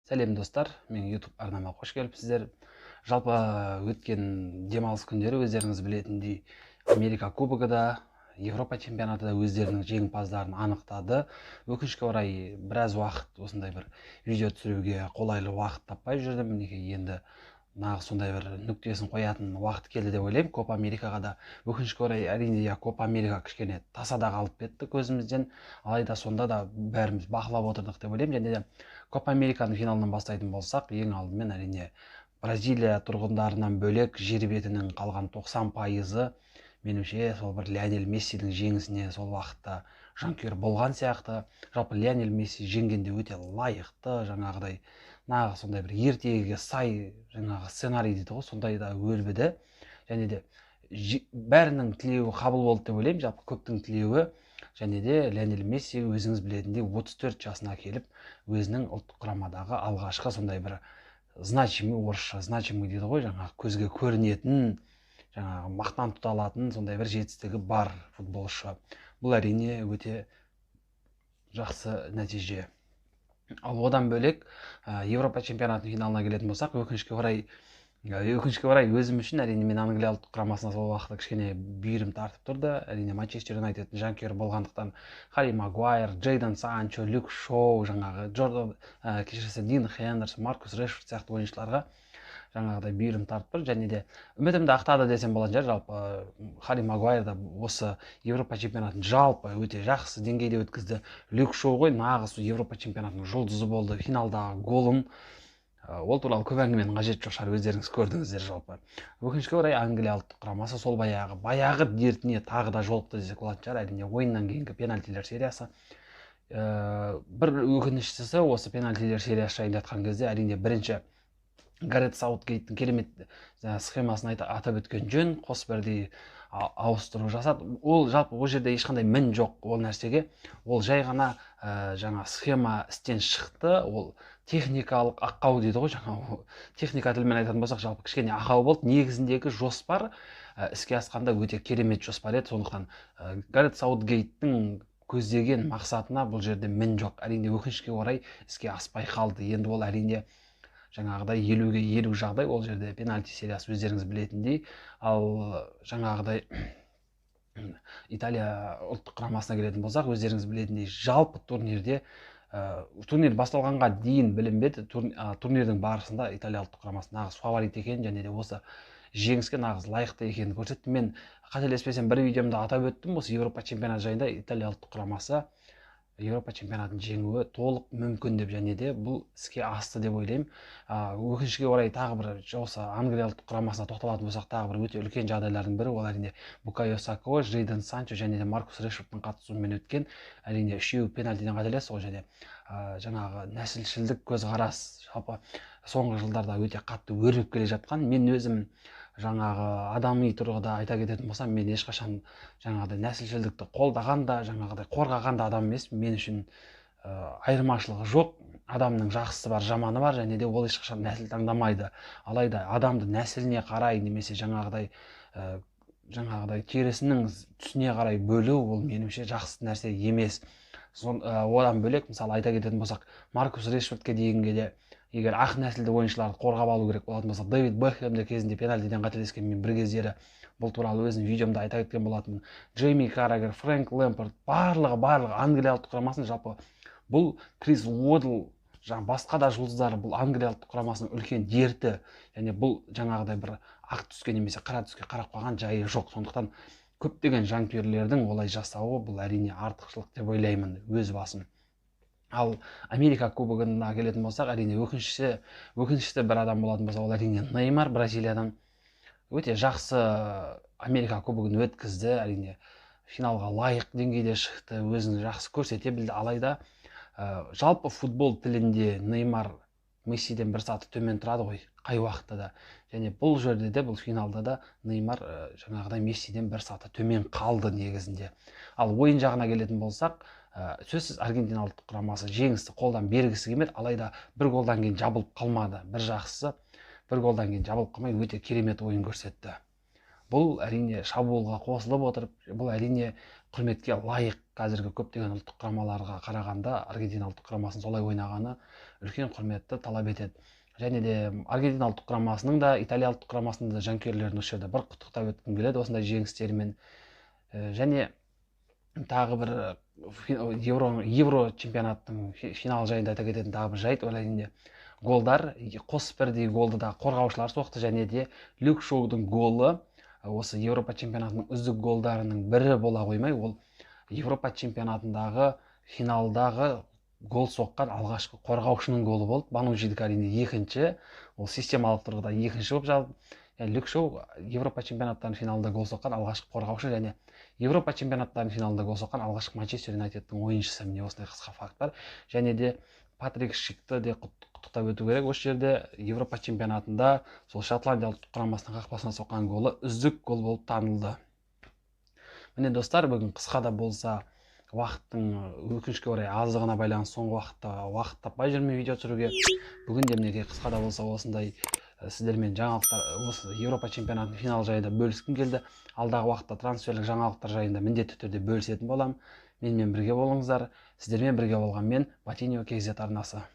Сәлем достар, менің YouTube арнама қош келіпсіздер. Жалпы өткен демалыс күндері өздеріңіз білетіндей Америка кубогы да, Европа чемпионаты да өздерінің жеңімпаздарын анықтады. Өкінішке орай біраз уақыт осындай бір видео түсіруге қолайлы уақыт таппай жүрдім. Мінекей енді нағыз сондай бір нүктесін қоятын уақыт келді деп ойлаймын. Копа Америкаға да өкінішке орай әрине Копа Америка кішкене тасада қалып кетті көзімізден. Алайда сонда да бәріміз бақылап отырдық деп ойлаймын. Және де Копа Американың финалынан бастайтын болсақ, ең алдымен әрине Бразилия тұрғындарынан бөлек жер бетінің қалған 90%-ы меніңше сол бір Лионель Мессидің жеңісіне сол уақытта жанкүйер болған сияқты. Жалпы Лионель Месси жеңгенде өте лайықты, жаңағыдай нағыз сондай бір ертегіге сай жаңағы сценарий дейді ғой, сондай да өрбіді. Және де бәрінің тілеуі қабыл болды деп ойлаймын. Жалпы көптің тілеуі. Және де Лионель Месси өзіңіз білетіндей 34 жасына келіп өзінің ұлттық құрамадағы алғашқы сондай бір значимый, орысша значимый дейді ғой, жаңағы көзге көрінетін, жаңағы мақтан тұта алатын сондай бір жетістігі бар футболшы. Бұл әрине өте жақсы нәтиже. Ал одан бөлек Европа чемпионатының финалына келетін болсақ, өкінішке орай өзім үшін әрине мен Англия ұлттық құрамасына сол уақытта кішкене бүйірім тартып тұрды. Әрине Манчестер Юнайтедтің жанкүйері болғандықтан Харри Магуайр, Джейдон Санчо, Люк Шоу, жаңағы Дин Хендерсон, Маркус Решфорд сияқты ойыншыларға жаңағыдай бүйірім тартып тұр. Және де үмітімді ақтады десем болатын шығар. Жалпы Харри Магуайр да осы Европа чемпионатын жалпы өте жақсы деңгейде өткізді. Люк Шоу ғой нағыз Европа чемпионатының жұлдызы болды. Финалдағы голын ол туралы көп әңгіменің қажеті жоқ шығар, өздеріңіз көрдіңіздер. Жалпы өкінішке орай Англия ұлттық құрамасы сол баяғы дертіне тағы да жолықты десек болатын шығар. Әрине ойыннан кейінгі пенальтилер сериясы. Бір өкініштісі осы пенальтилер сериясы жайында айтқан кезде әрине бірінші Гарет Саутгейттің керемет схемасын атап өткен жөн. Қос бірдей ауыстыру жасады. Ол жалпы ол жерде ешқандай мін жоқ ол нәрсеге. Ол жай ғана жаңа схема істен шықты. Ол техникалық ақау дейді ғой, жаңа техника тілімен айтатын болсақ, жалпы кішкене ақау болды. Негізіндегі жоспар іске асқанда өте керемет жоспар еді. Сондықтан Гарет Саутгейттің көздеген мақсатына бұл жерде мін жоқ. Әрине өкінішке орай іске аспай қалды. Енді ол әрине жаңағыдай 50-ге 50 жағдай, ол жерде пенальти сериясы өздеріңіз білетіндей. Ал жаңағыдай Италия ұлттық құрамасына келетін болсақ, өздеріңіз білетіндей жалпы турнирде турнир басталғанға дейін білінбеді. Турнирдің барысында Италия ұлттық құрамасы нағыз фаворит екен, және де осы жеңіске нағыз лайықты екенін көрсетті. Мен қателеспесем бір видеомда атап өттім, осы Европа чемпионаты жайында. Италия ұлттық құрамасы Европа чемпионатын жеңуі толық мүмкін деп, және де бұл іске асты деп ойлаймын. Өкінішке орай тағы бір осы Англия ұлттық құрамасына тоқталатын болсақ, тағы бір өте үлкен жағдайлардың бірі ол әрине Букайо Сака, Джейдон Санчо және де Маркус Решфордтың қатысуымен өткен. Әрине үшеуі пенальтиден қателесті ғой, және жаңағы нәсілшілдік көзқарас жалпы соңғы жылдарда өте қатты өрбіп келе жатқан. Мен өзім жаңағы адами тұрғыда айта кететін болсам, мен ешқашан жаңағыдай нәсілшілдікті қолдаған да, жаңағыдай қорғаған да адам емес. Мен үшін айырмашылығы жоқ. Адамның жақсысы бар, жаманы бар, және де ол ешқашан нәсіл таңдамайды. Алайда адамды нәсіліне қарай немесе жаңағыдай терісінің түсіне қарай бөлу, ол меніңше жақсы нәрсе емес. Одан бөлек, мысалы айта кететін болсақ, Маркус Решфордке дейінге де егер ақ нәсілді ойыншыларды қорғап алу керек болатын болса, Дэвид Бекхэмде кезінде пенальтиден қателескен, мен бір кездері бұл туралы өзім видеомда айта кеткен болатынмын. Джейми Каррагер, Фрэнк Лэмпард, барлығы Англия ұлттық құрамасының, жалпы бұл Крис Уодл, басқа да жұлдыздары, бұл Англия ұлттық құрамасының үлкен дерті. Және бұл жаңағыдай бір ақ түске немесе қара түске қарап қалған жайы жоқ. Сондықтан көптеген жанкүйерлердің олай жасауы бұл әрине артықшылық деп ойлаймын өз басым. Ал Америка кубогына келетін болсақ, әрине өкінішті бір адам болатын болса, ол әрине Неймар Бразилиядан өте жақсы Америка кубогын өткізді. Әрине финалға лайық деңгейде шықты, өзін жақсы көрсете білді. Алайда жалпы футбол тілінде Неймар Мессиден бір саты төмен тұрады ғой, қай уақытта да. Және бұл жерде де, бұл финалда да Неймар жаңағыдай Мессиден бір саты төмен қалды негізінде. Ал ойын жағына келетін болсақ, сөзсіз Аргентина ұлттық құрамасы жеңісті қолдан бергісі келмеді. Алайда бір голдан кейін жабылып қалмады. Бір жақсысы, бір голдан кейін жабылып қалмай өте керемет ойын көрсетті. Бұл әрине шабуылға қосылып отырып, бұл әрине құрметке лайық. Қазіргі көптеген ұлттық құрамаларға қарағанда Аргентина ұлттық құрамасының солай ойнағаны үлкен құрметті талап етеді. Және де Аргентина ұлттық құрамасының да, Италия ұлттық құрамасының да жанкүйерлерін осы жерде бір құттықтап өткім келеді осындай жеңістерімен. Және тағы бір Евро чемпионаттың финал жайында айта кететін тағы бір жайт, ол әрине голдар. Қос бірдей голды да қорғаушылар соқты, және де Люк Шоудың голы осы Европа чемпионатының үздік голдарының бірі бола қоймай, ол Европа чемпионатындағы финалдағы гол соққан алғашқы қорғаушының голы болды. Банужидікі әрине екінші, ол системалық тұрғыда екінші болып жазылды. Люк Шоу Европа чемпионаттарының финалында гол соққан алғашқы қорғаушы, және Европа чемпионаттарының финалында гол соққан алғашқы Манчестер Юнайтедтің ойыншысы. Міне осындай қысқа факт бар. Және де Патрик Шикті де құттықтап өту керек. Осы жерде Европа чемпионатында сол Шотландия ұлттық құрамасының қақпасына соққан голы үздік гол болып танылды. Міне достар, бүгін қысқа да болса уақыттың өкінішке орай аздығына байланысты соңғы уақыт таппай жүрмін видео түсіруге. Бүгін де мінекей қысқа да болса осындай сіздермен жаңалықтар, осы Европа чемпионатының финал жайында бөліскім келді. Алдағы уақытта трансферлік жаңалықтар жайында міндетті түрде бөлісетін боламын. Менімен бірге болыңыздар. Сіздермен бірге болған мен Ботиньо KZ арнасы.